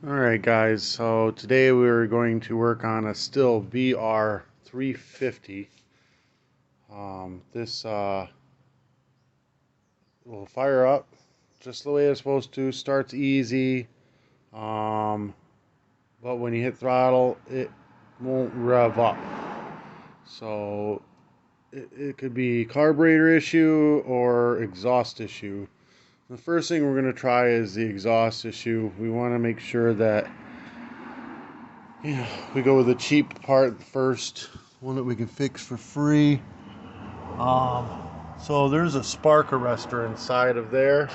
Alright guys, so today we're going to work on a stihl VR 350. This will fire up just the way it's supposed to. Starts easy, but when you hit throttle it won't rev up. So it could be carburetor issue or exhaust issue. The first thing we're going to try is the exhaust issue. We want to make sure that we go with the cheap part first, one that we can fix for free. So there's a spark arrestor inside of there.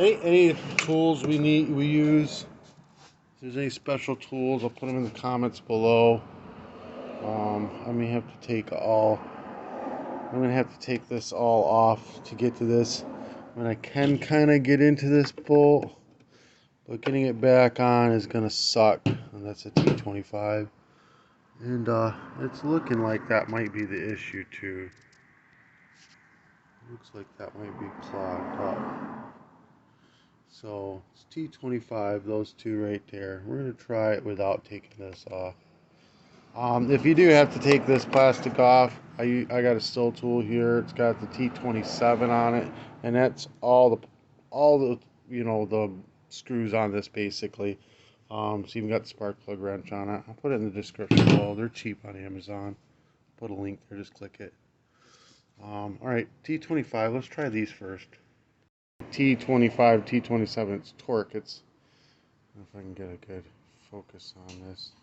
Any tools we use. If there's any special tools, I'll put them in the comments below. I may have to take I'm gonna have to take this all off to get to this. I can kind of get into this bolt, but getting it back on is gonna suck. And that's a T25, and it's looking like that might be the issue too. Looks like that might be clogged up. So it's T25, those two right there. We're gonna try it without taking this off. If you do have to take this plastic off, I got a stihl tool here. It's got the T27 on it, and that's all the the screws on this basically. It's even got the spark plug wrench on it. I'll put it in the description below. They're cheap on Amazon. Put a link there. Just click it. All right, T25. Let's try these first. T25, T27. It's torque. It's. I don't know if I can get a good focus on this.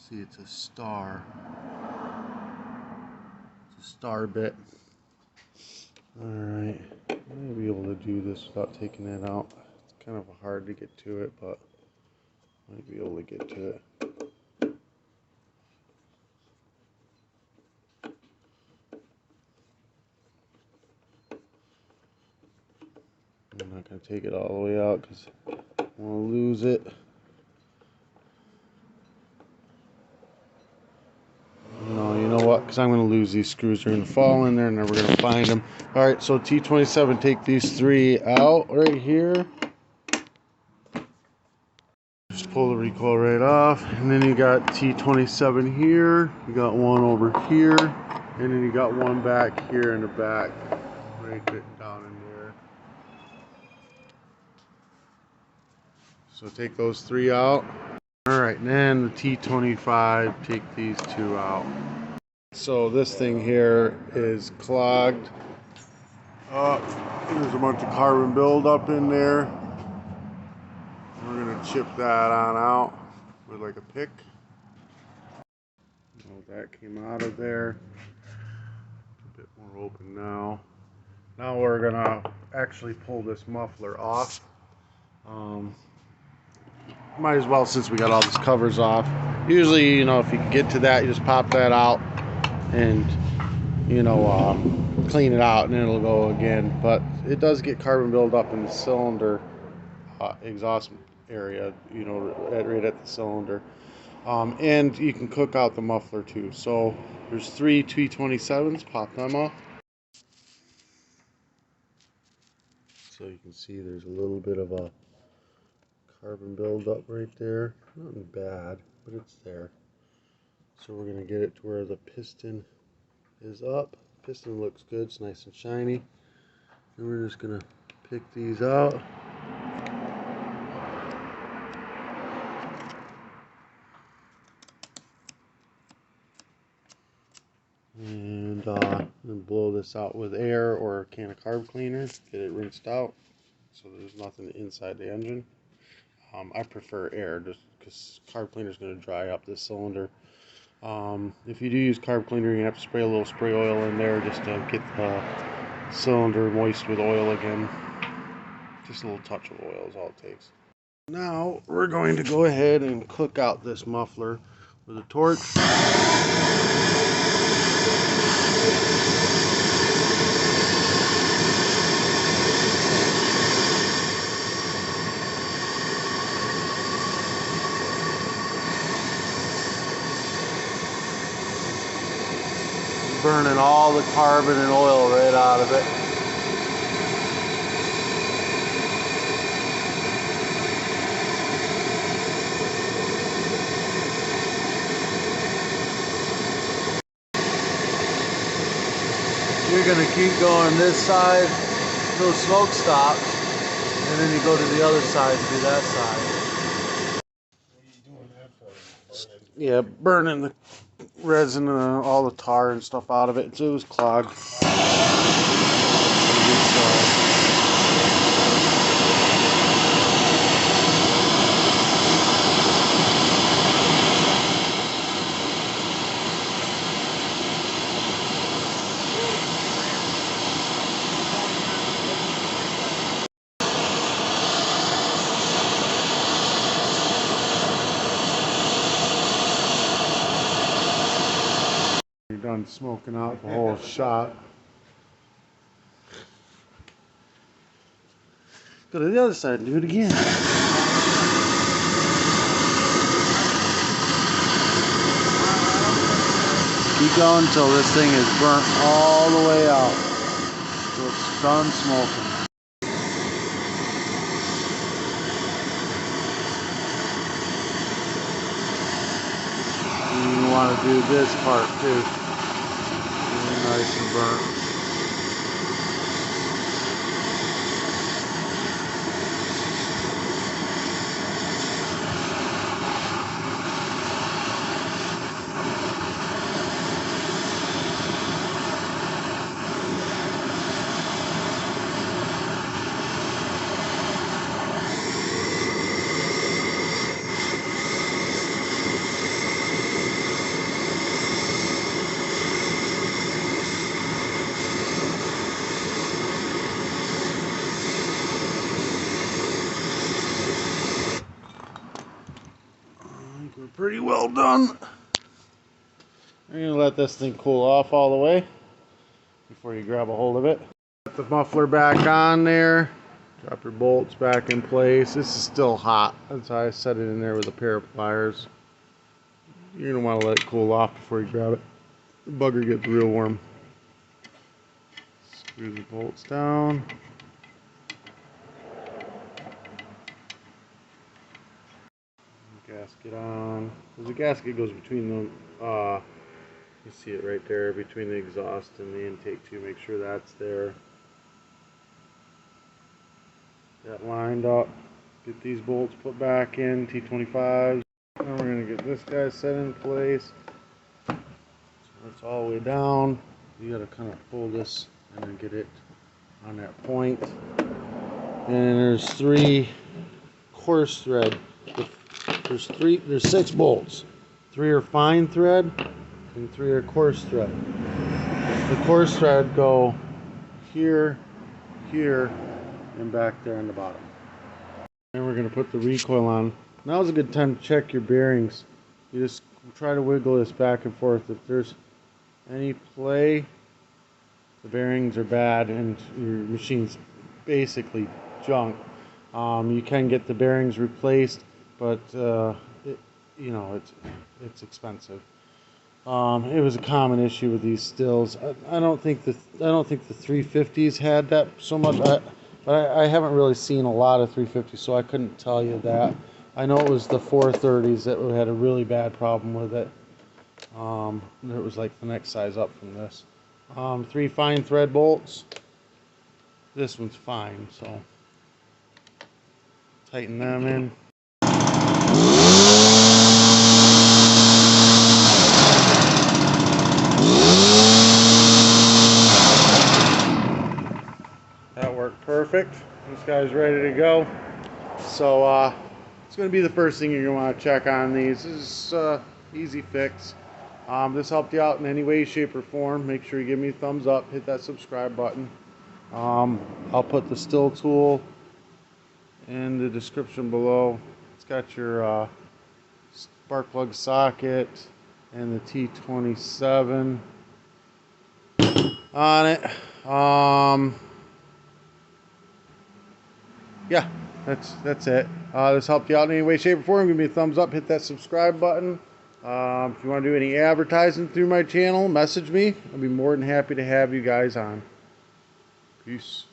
See, it's a star. It's a star bit. Alright, I may be able to do this without taking it out. It's kind of hard to get to it, but I might be able to get to it. I'm not going to take it all the way out because I want to lose it. No, you know what? Because I'm going to lose these screws. They're going to fall in there and then we're going to find them. Alright, so T27, take these three out right here. Just pull the recoil right off. And then you got T27 here. You got one over here. And then you got one back here in the back. Right down in there. So take those three out. Alright, and then the T25, take these two out. So this thing here is clogged up. There's a bunch of carbon buildup in there. We're going to chip that on out with like a pick. Oh, that came out of there. A bit more open now. Now we're going to actually pull this muffler off. Might as well, since we got all these covers off. Usually, if you can get to that, you just pop that out and, clean it out and then it'll go again. But it does get carbon buildup in the cylinder exhaust area, right at the cylinder. And you can cook out the muffler too. So there's three T27s, pop them off. So you can see there's a little bit of a carbon buildup right there. Nothing bad, but it's there. So we're going to get it to where the piston is up. Piston looks good, it's nice and shiny. And we're just going to pick these out. And blow this out with air or a can of carb cleaner. Get it rinsed out so there's nothing inside the engine. I prefer air just because carb cleaner is going to dry up this cylinder. If you do use carb cleaner, you're going to have to spray a little spray oil in there just to get the cylinder moist with oil again. Just a little touch of oil is all it takes. Now we're going to go ahead and cook out this muffler with a torch. Burning all the carbon and oil right out of it. keep going this side till smoke stops, and then you go to the other side and do that side. What are you doing that for? Yeah, burning the resin, all the tar and stuff out of it, so it was clogged. You're done smoking out the whole shop. Go to the other side and do it again. Keep going until this thing is burnt all the way out. So it's done smoking. You want to do this part too. Really nice and burnt. I think we're pretty well done. I'm going to let this thing cool off all the way before you grab a hold of it. Put the muffler back on there. Drop your bolts back in place. This is still hot. That's why I set it in there with a pair of pliers. You're going to want to let it cool off before you grab it. The bugger gets real warm. Screw the bolts down. Gasket on. The gasket goes between the, you see it right there, between the exhaust and the intake too. Make sure that's there. That lined up. Get these bolts put back in, T25s. Now we're going to get this guy set in place. So it's all the way down. You got to kind of pull this and then get it on that point. And there's 3 coarse thread. There's 6 bolts. 3 are fine thread and 3 are coarse thread. The coarse thread go here, here, and back there on the bottom. And we're going to put the recoil on. Now's a good time to check your bearings. You just try to wiggle this back and forth. If there's any play, the bearings are bad and your machine's basically junk. You can get the bearings replaced, but it's expensive. It was a common issue with these stills. I don't think the 350s had that so much. But I haven't really seen a lot of 350s, so I couldn't tell you that. I know it was the 430s that had a really bad problem with it. It was like the next size up from this. 3 fine thread bolts. This one's fine, so tighten them in. That worked perfect. This guy's ready to go. So it's going to be the first thing you're going to want to check on these. This is easy fix. This helped you out in any way, shape, or form. Make sure you give me a thumbs up. Hit that subscribe button. I'll put the stihl tool in the description below. It's got your spark plug socket and the T27 on it. Yeah, that's it. This helped you out in any way, shape, or form. Give me a thumbs up. Hit that subscribe button. If you want to do any advertising through my channel, message me. I'll be more than happy to have you guys on. Peace.